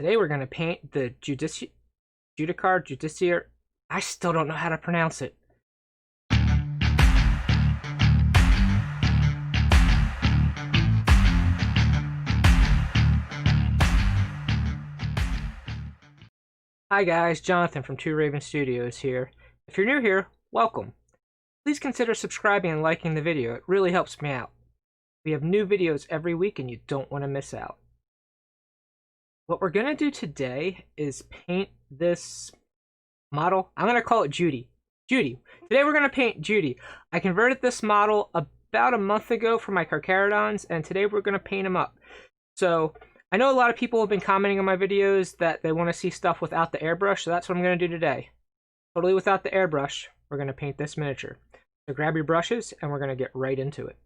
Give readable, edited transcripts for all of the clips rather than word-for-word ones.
Today we're going to paint the Judiciar. I still don't know how to pronounce it. Hi guys, Jonathan from Two Raven Studios here. If you're new here, welcome. Please consider subscribing and liking the video. It really helps me out. We have new videos every week and you don't want to miss out. What we're going to do today is paint this model. I'm going to call it Judy. Today we're going to paint Judy. I converted this model about a month ago for my Carcharodons, and today we're going to paint him up. So I know a lot of people have been commenting on my videos that they want to see stuff without the airbrush, so that's what I'm going to do today. Totally without the airbrush, we're going to paint this miniature. So grab your brushes and we're going to get right into it.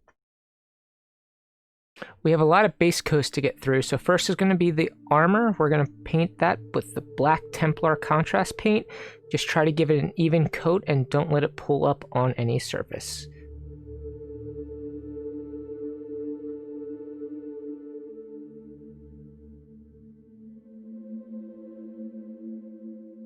We have a lot of base coats to get through, so first is going to be the armor. We're going to paint that with the black Templar contrast paint. Just try to give it an even coat and don't let it pull up on any surface.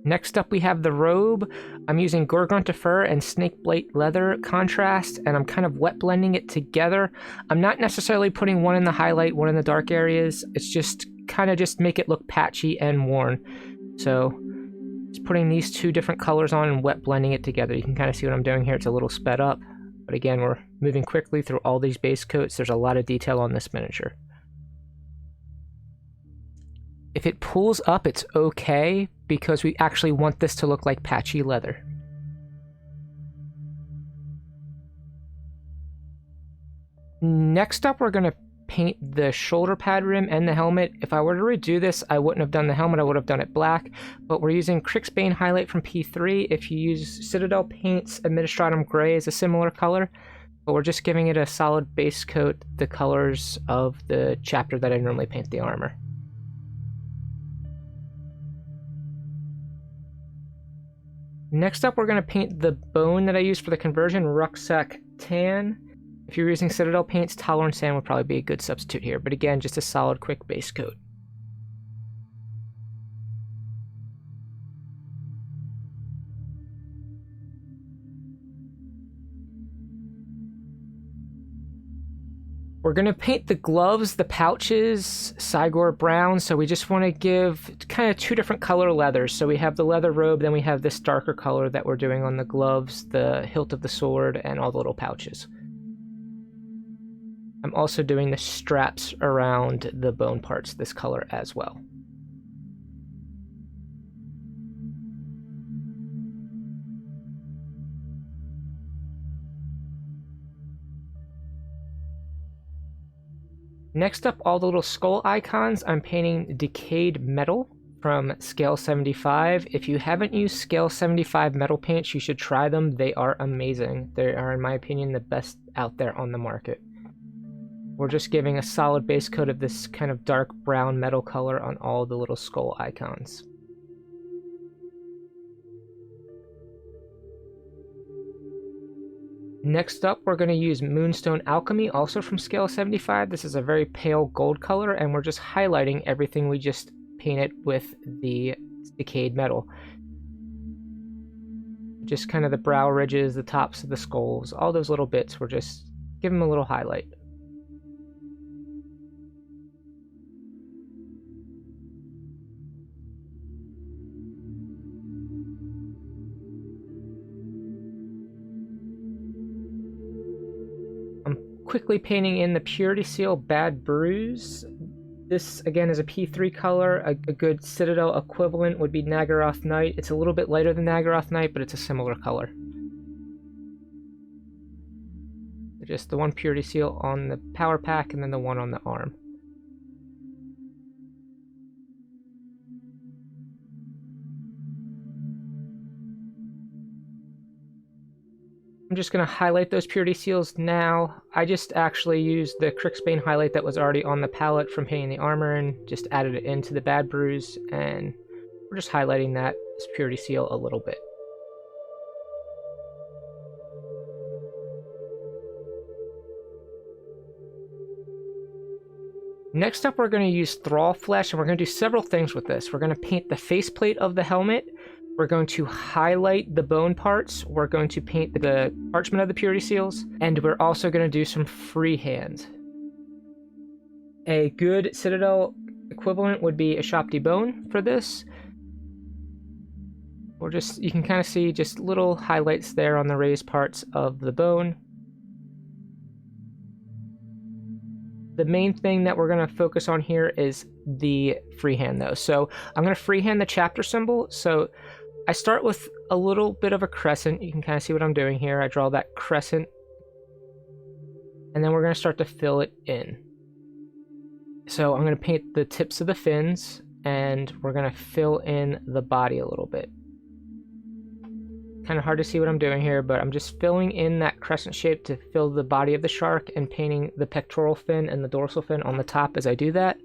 Next up we have the robe. I'm using Gorgonta fur and snakeblade leather contrast, and I'm kind of wet blending it together. I'm not necessarily putting one in the highlight, one in the dark areas. It's just kind of just make it look patchy and worn. So just putting these two different colors on and wet blending it together. You can kind of see what I'm doing here. It's a little sped up, but again, we're moving quickly through all these base coats. There's a lot of detail on this miniature. If it pulls up, it's okay, because we actually want this to look like patchy leather. Next up, we're going to paint the shoulder pad rim and the helmet. If I were to redo this, I wouldn't have done the helmet, I would have done it black, but we're using Crixbane highlight from P3. If you use Citadel paints, Administratum gray is a similar color, but we're just giving it a solid base coat, the colors of the chapter that I normally paint the armor. Next up, we're going to paint the bone that I used for the conversion, RUCKSACK tan. If you're using Citadel paints, Tolerant Sand would probably be a good substitute here, but again, just a solid, quick base coat. We're going to paint the gloves, the pouches, CYGOR brown, so we just want to give kind of two different color leathers. So we have the leather robe, then we have this darker color that we're doing on the gloves, the hilt of the sword, and all the little pouches. I'm also doing the straps around the bone parts this color as well. Next up, all the little skull icons. I'm painting Decayed metal from Scale 75. If you haven't used Scale 75 metal paints, you should try them. They are amazing. They are, in my opinion, the best out there on the market. We're just giving a solid base coat of this kind of dark brown metal color on all the little skull icons. Next up, we're going to use Moonstone Alchemy, also from Scale 75. This is a very pale gold color, and we're just highlighting everything we just painted with the Decayed metal. Just kind of the brow ridges, the tops of the skulls, all those little bits, we're just giving them a little highlight. Quickly painting in the Purity Seal Bad Bruise. This again is a P3 color. A good Citadel equivalent would be Naggaroth Night. It's a little bit lighter than Naggaroth Night, but it's a similar color. Just the one Purity Seal on the power pack and then the one on the arm. I'm just going to highlight those Purity Seals now. I just actually used the Crixbane highlight that was already on the palette from painting the armor and just added it into the Bad Bruise, and we're just highlighting that Purity Seal a little bit. Next up, we're going to use Thrall Flesh, and we're going to do several things with this. We're going to paint the faceplate of the helmet. We're going to highlight the bone parts. We're going to paint the parchment of the purity seals. And we're also going to do some freehand. A good Citadel equivalent would be a shop debone for this. Or just, you can kind of see just little highlights there on the raised parts of the bone. The main thing that we're going to focus on here is the freehand though. So I'm going to freehand the chapter symbol. So I start with a little bit of a crescent. You can kind of see what I'm doing here. I draw that crescent. And then we're going to start to fill it in. So I'm going to paint the tips of the fins, and we're going to fill in the body a little bit. Kind of hard to see what I'm doing here, but I'm just filling in that crescent shape to fill the body of the shark and painting the pectoral fin and the dorsal fin on the top as I do that.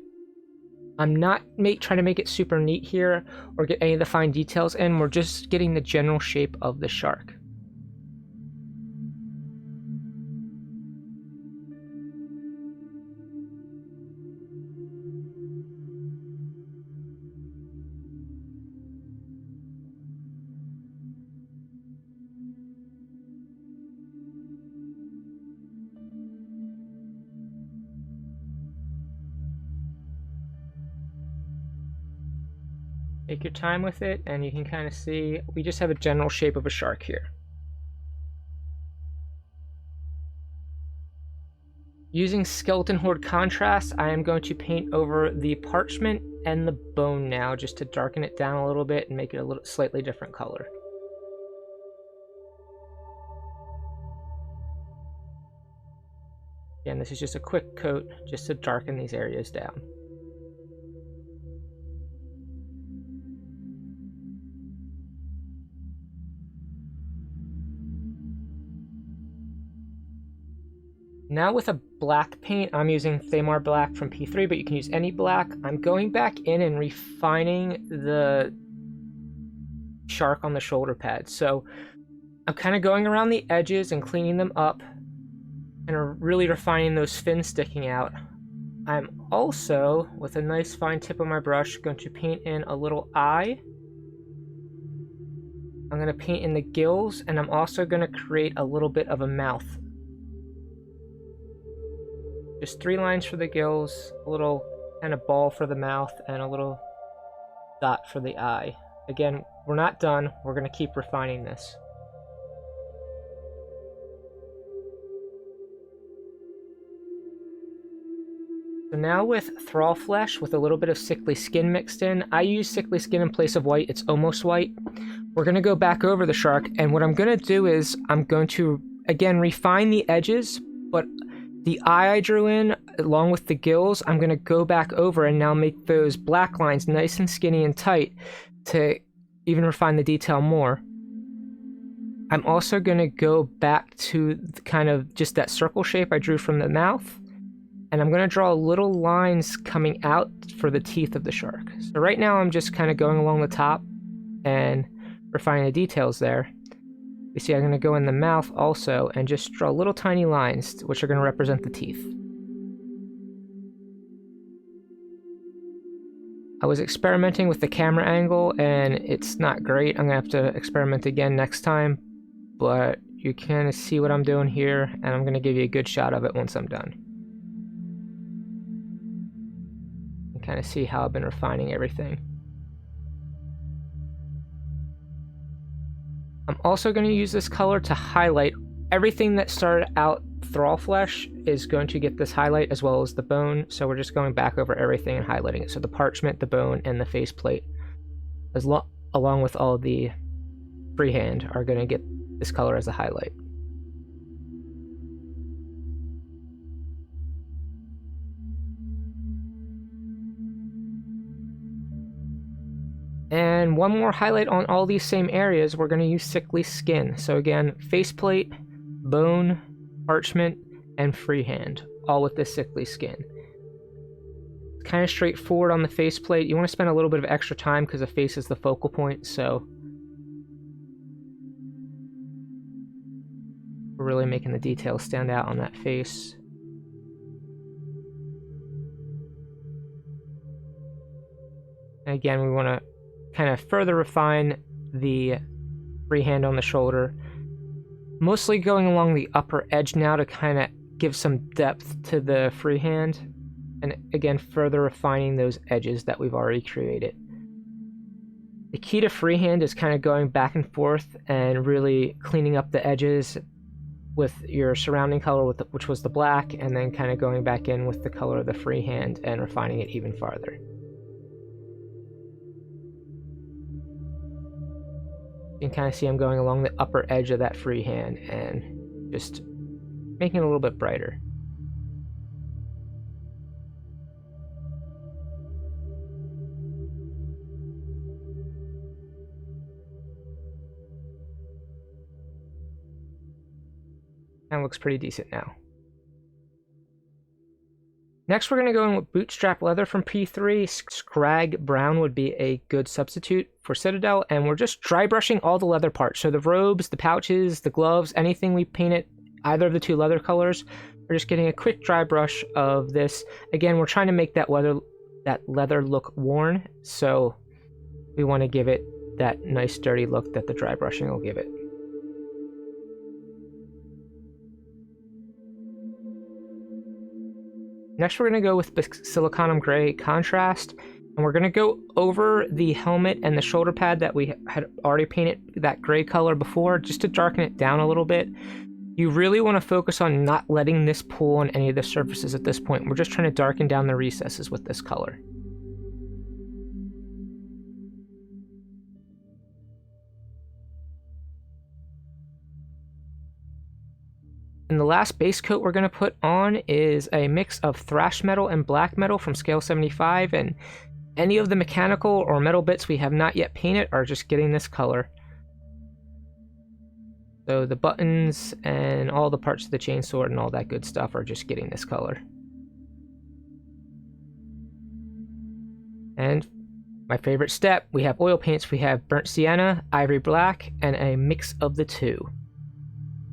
I'm not trying to make it super neat here or get any of the fine details in. We're just getting the general shape of the shark. Take your time with it, and you can kind of see we just have a general shape of a shark here. Using Skeleton Horde contrast, I am going to paint over the parchment and the bone now, just to darken it down a little bit and make it a little slightly different color. Again, this is just a quick coat just to darken these areas down. Now with a black paint, I'm using THAMAR black from P3, but you can use any black. I'm going back in and refining the shark on the shoulder pads. So I'm kind of going around the edges and cleaning them up and really refining those fins sticking out. I'm also, with a nice fine tip of my brush, going to paint in a little eye. I'm going to paint in the gills, and I'm also going to create a little bit of a mouth. Just 3 lines for the gills, a little kind of ball for the mouth, and a little dot for the eye. Again, we're not done. We're going to keep refining this. So now with Thrall Flesh, with a little bit of Sickly Skin mixed in, I use Sickly Skin in place of white. It's almost white. We're going to go back over the shark, and what I'm going to do is I'm going to, again, refine the edges, but the eye I drew in, along with the gills, I'm going to go back over and now make those black lines nice and skinny and tight to even refine the detail more. I'm also going to go back to kind of just that circle shape I drew from the mouth, and I'm going to draw little lines coming out for the teeth of the shark. So right now I'm just kind of going along the top and refining the details there. You see, I'm going to go in the mouth also and just draw little tiny lines, which are going to represent the teeth. I was experimenting with the camera angle, and it's not great. I'm going to have to experiment again next time, but you kind of see what I'm doing here, and I'm going to give you a good shot of it once I'm done. You can kind of see how I've been refining everything. I'm also going to use this color to highlight everything that started out Thrall Flesh is going to get this highlight, as well as the bone. So we're just going back over everything and highlighting it. So the parchment, the bone, and the faceplate, along with all the freehand, are going to get this color as a highlight. And one more highlight on all these same areas, we're going to use Sickly Skin. So again, faceplate, bone, parchment, and freehand, all with this Sickly Skin. It's kind of straightforward on the faceplate. You want to spend a little bit of extra time because the face is the focal point, so we're really making the details stand out on that face. And again, we want to kind of further refine the freehand on the shoulder. Mostly going along the upper edge now to kind of give some depth to the freehand. And again, further refining those edges that we've already created. The key to freehand is kind of going back and forth and really cleaning up the edges with your surrounding color, which was the black, and then kind of going back in with the color of the freehand and refining it even farther. You can kind of see I'm going along the upper edge of that freehand and just making it a little bit brighter. That looks pretty decent now. Next, we're going to go in with bootstrap leather from P3. Scrag brown would be a good substitute for Citadel, and we're just dry brushing all the leather parts. So the robes, the pouches, the gloves, anything we painted, either of the two leather colors, we're just getting a quick dry brush of this. Again, we're trying to make that leather look worn, so we want to give it that nice dirty look that the dry brushing will give it. Next, we're going to go with Basilicanum Gray Contrast, and we're going to go over the helmet and the shoulder pad that we had already painted that gray color before, just to darken it down a little bit. You really want to focus on not letting this pull on any of the surfaces at this point. We're just trying to darken down the recesses with this color. And the last base coat we're going to put on is a mix of thrash metal and black metal from scale 75, and any of the mechanical or metal bits we have not yet painted are just getting this color. So the buttons and all the parts of the chainsword and all that good stuff are just getting this color. And my favorite step, we have oil paints. We have burnt sienna, ivory black, and a mix of the two.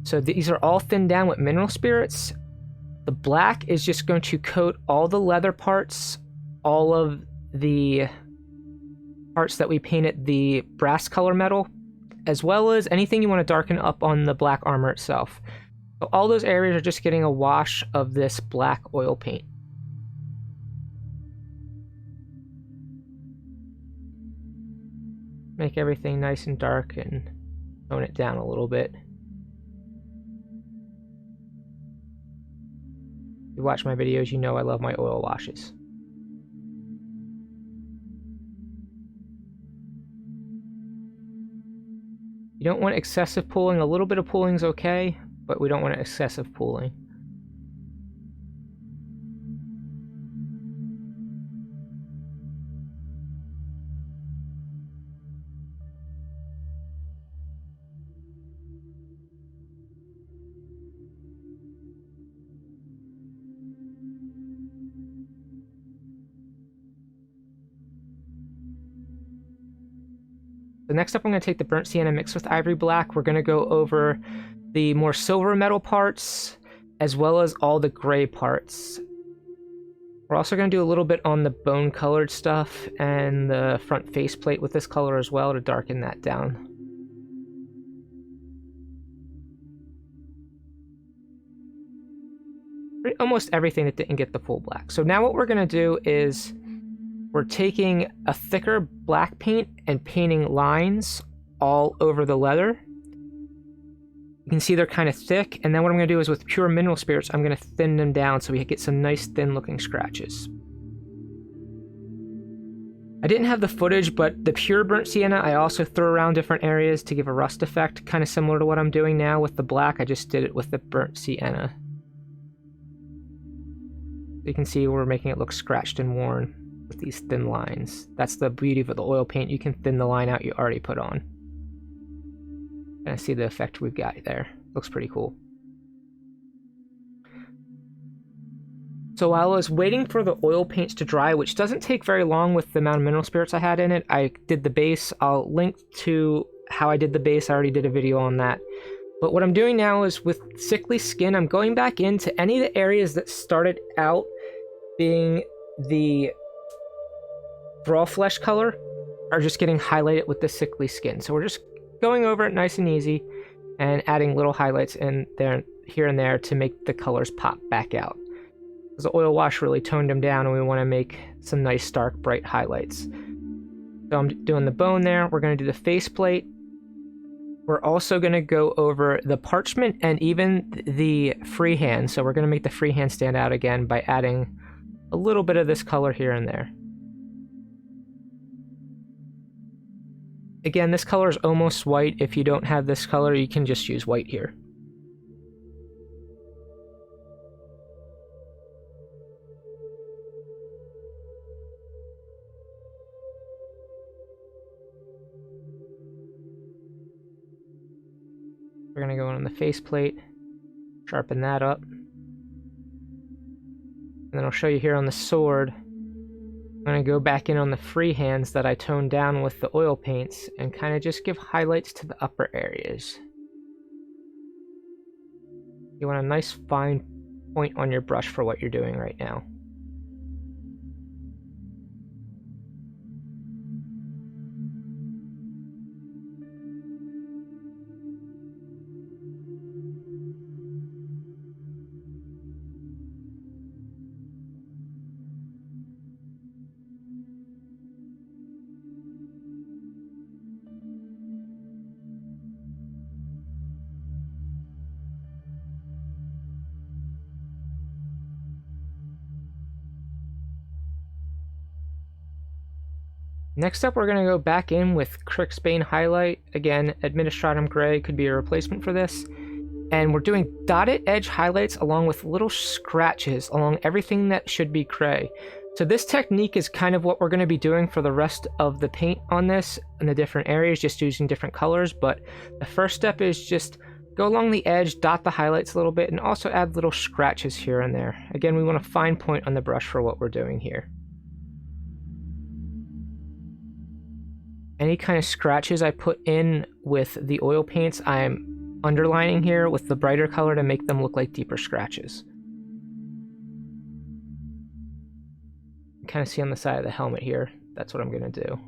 So these are all thinned down with mineral spirits. The black is just going to coat all the leather parts, all of the parts that we painted the brass color metal, as well as anything you want to darken up on the black armor itself. So all those areas are just getting a wash of this black oil paint. Make everything nice and dark and tone it down a little bit. If you watch my videos, you know I love my oil washes. You don't want excessive pooling. A little bit of pooling is okay, but we don't want excessive pooling. So next up, I'm going to take the burnt sienna mixed with ivory black. We're going to go over the more silver metal parts, as well as all the gray parts. We're also going to do a little bit on the bone colored stuff and the front faceplate with this color as well to darken that down. Almost everything that didn't get the full black. So now what we're going to do is we're taking a thicker black paint and painting lines all over the leather. You can see they're kind of thick, and then what I'm going to do is with pure mineral spirits, I'm going to thin them down so we get some nice thin looking scratches. I didn't have the footage, but the pure burnt sienna I also threw around different areas to give a rust effect, kind of similar to what I'm doing now with the black. I just did it with the burnt sienna. You can see we're making it look scratched and worn with these thin lines. That's the beauty of the oil paint. You can thin the line out you already put on. And see the effect we've got there. Looks pretty cool. So while I was waiting for the oil paints to dry, which doesn't take very long with the amount of mineral spirits I had in it, I did the base. I'll link to how I did the base. I already did a video on that. But what I'm doing now is with Sickly Skin, I'm going back into any of the areas that started out being the Thrall flesh color are just getting highlighted with the sickly skin. So we're just going over it nice and easy and adding little highlights in there, here and there to make the colors pop back out. Because the oil wash really toned them down and we want to make some nice stark bright highlights. So I'm doing the bone there. We're going to do the faceplate. We're also going to go over the parchment and even the freehand. So we're going to make the freehand stand out again by adding a little bit of this color here and there. Again, this color is almost white. If you don't have this color, you can just use white here. We're going to go in on the faceplate, sharpen that up. And then I'll show you here on the sword. I'm going to go back in on the freehands that I toned down with the oil paints and kind of just give highlights to the upper areas. You want a nice fine point on your brush for what you're doing right now. Next up, we're going to go back in with Crixbane Highlight. Again, Administratum Gray could be a replacement for this. And we're doing dotted edge highlights along with little scratches along everything that should be gray. So this technique is kind of what we're going to be doing for the rest of the paint on this in the different areas, just using different colors. But the first step is just go along the edge, dot the highlights a little bit, and also add little scratches here and there. Again, we want a fine point on the brush for what we're doing here. Any kind of scratches I put in with the oil paints, I'm underlining here with the brighter color to make them look like deeper scratches. You kind of see on the side of the helmet here, that's what I'm going to do.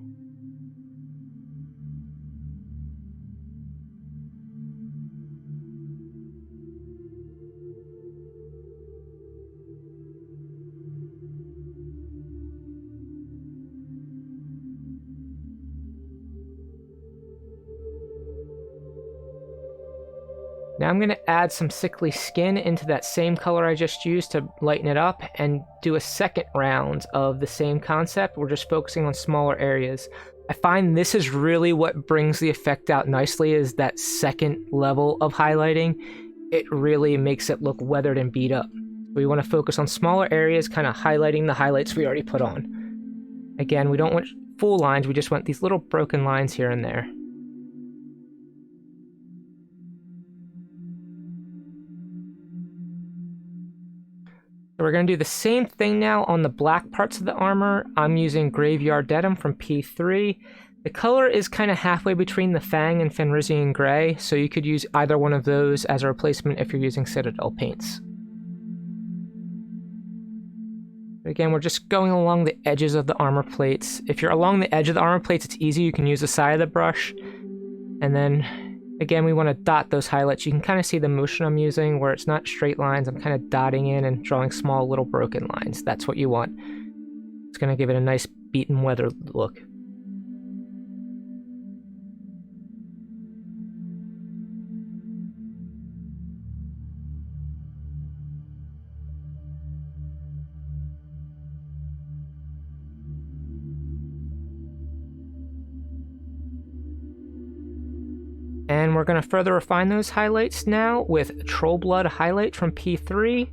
Now I'm going to add some sickly skin into that same color I just used to lighten it up and do a second round of the same concept. We're just focusing on smaller areas. I find this is really what brings the effect out nicely, is that second level of highlighting. It really makes it look weathered and beat up. We want to focus on smaller areas, kind of highlighting the highlights we already put on. Again, we don't want full lines, we just want these little broken lines here and there. So we're going to do the same thing now on the black parts of the armor. I'm using Graveyard Denim from P3. The color is kind of halfway between the Fang and Fenrisian Gray, so you could use either one of those as a replacement if you're using Citadel paints. Again, we're just going along the edges of the armor plates. If you're along the edge of the armor plates, it's easy. You can use the side of the brush. And then again, we want to dot those highlights. You can kind of see the motion I'm using where it's not straight lines. I'm kind of dotting in and drawing small little broken lines. That's what you want. It's going to give it a nice beaten weathered look. And we're going to further refine those highlights now with TROLLBLOOD highlight from P3.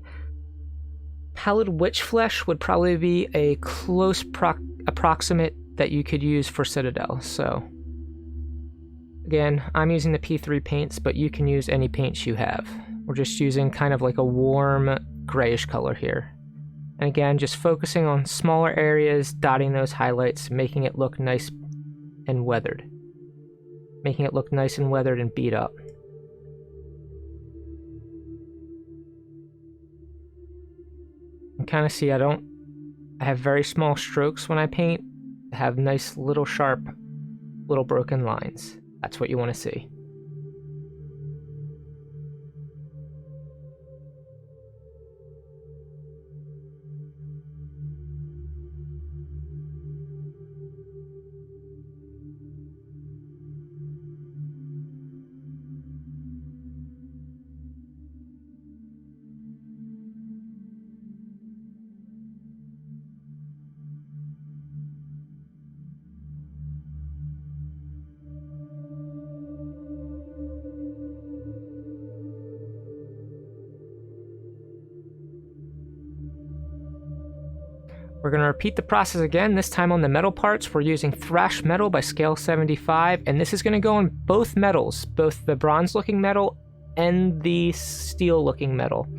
Pallid Witch Flesh would probably be a close approximate that you could use for Citadel. So again, I'm using the P3 paints, but you can use any paints you have. We're just using kind of like a warm grayish color here. And again, just focusing on smaller areas, dotting those highlights, making it look nice and weathered. Making it look nice and weathered and beat up. You kind of see I have very small strokes when I paint, to have nice little sharp, little broken lines. That's what you want to see. We're going to repeat the process again, this time on the metal parts. We're using Thrash Metal by scale 75, and this is going to go on both metals, both the bronze-looking metal and the steel-looking metal.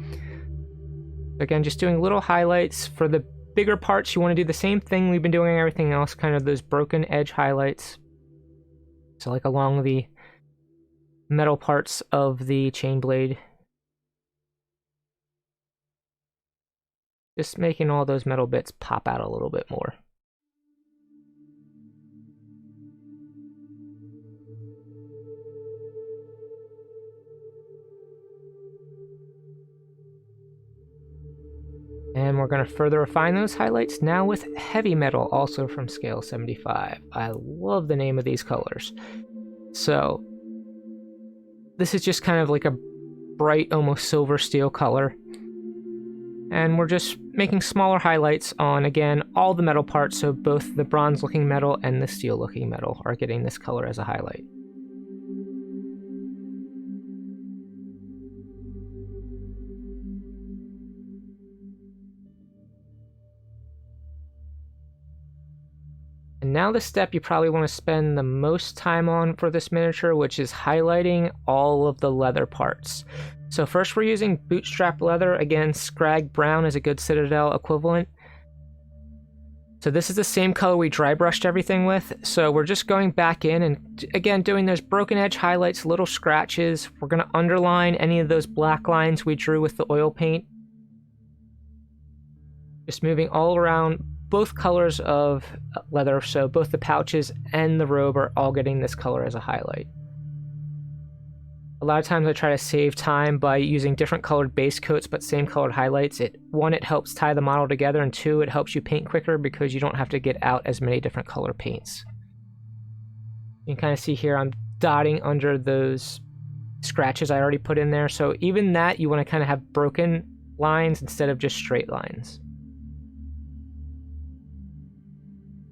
Again, just doing little highlights. For the bigger parts, you want to do the same thing we've been doing everything else, kind of those broken edge highlights. So like along the metal parts of the chain blade. Just making all those metal bits pop out a little bit more. And we're going to further refine those highlights now with heavy metal, also from scale 75. I love the name of these colors. So, this is just kind of like a bright, almost silver steel color. And we're just making smaller highlights on, again, all the metal parts, so both the bronze-looking metal and the steel-looking metal are getting this color as a highlight. And now the step you probably want to spend the most time on for this miniature, which is highlighting all of the leather parts. So first we're using bootstrap leather. Again, Scrag Brown is a good Citadel equivalent. So this is the same color we dry brushed everything with. So we're just going back in and again doing those broken edge highlights, little scratches. We're going to underline any of those black lines we drew with the oil paint. Just moving all around both colors of leather, so both the pouches and the robe are all getting this color as a highlight. A lot of times I try to save time by using different colored base coats but same colored highlights. One, it helps tie the model together, and two, it helps you paint quicker because you don't have to get out as many different color paints. You can kind of see here I'm dotting under those scratches I already put in there, so even that you want to kind of have broken lines instead of just straight lines.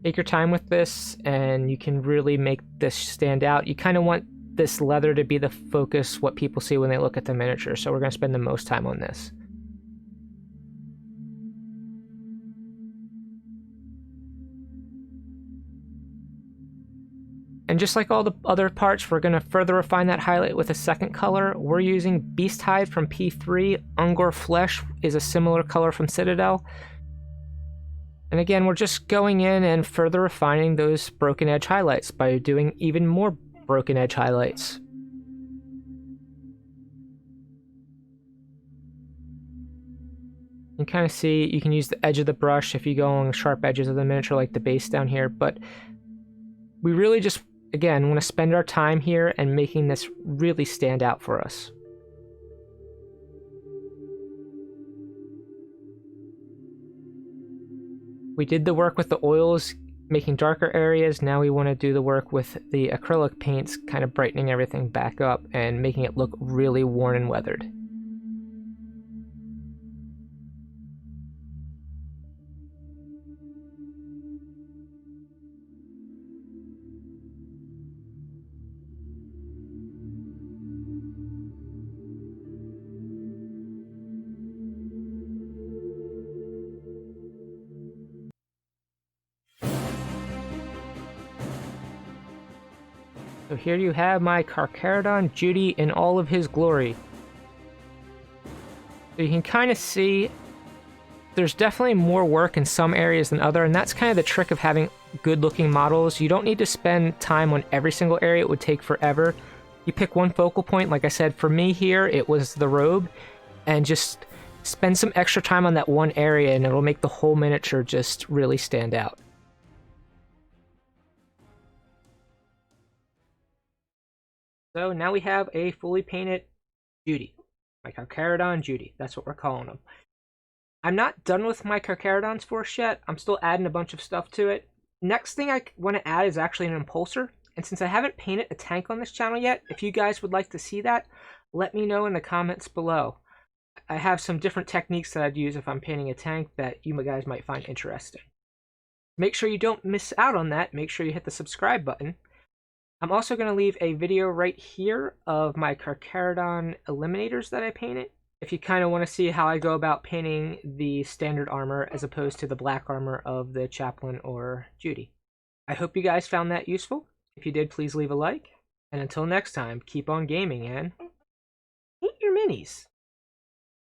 Take your time with this and you can really make this stand out. You kind of want this leather to be the focus, what people see when they look at the miniature, so we're going to spend the most time on this. And just like all the other parts, we're going to further refine that highlight with a second color. We're using Beast Hide from P3. Ungor Flesh is a similar color from Citadel. And again, we're just going in and further refining those broken edge highlights by doing even more broken edge highlights. You can kind of see, you can use the edge of the brush if you go on sharp edges of the miniature like the base down here, but we really just, again, want to spend our time here and making this really stand out for us. We did the work with the oils, making darker areas. Now we want to do the work with the acrylic paints, kind of brightening everything back up and making it look really worn and weathered. So here you have my Carcharodon Judiciar in all of his glory. So you can kind of see there's definitely more work in some areas than other, and that's kind of the trick of having good looking models. You don't need to spend time on every single area, it would take forever. You pick one focal point, like I said, for me here it was the robe, and just spend some extra time on that one area and it'll make the whole miniature just really stand out. So now we have a fully painted Judy. My Carcharodon Judy. That's what we're calling them. I'm not done with my Carcharodon's Force yet. I'm still adding a bunch of stuff to it. Next thing I want to add is actually an impulsor. And since I haven't painted a tank on this channel yet, if you guys would like to see that, let me know in the comments below. I have some different techniques that I'd use if I'm painting a tank that you guys might find interesting. Make sure you don't miss out on that. Make sure you hit the subscribe button. I'm also going to leave a video right here of my Carcharodon eliminators that I painted, if you kind of want to see how I go about painting the standard armor as opposed to the black armor of the Chaplain or Judy. I hope you guys found that useful. If you did, please leave a like. And until next time, keep on gaming and paint your minis.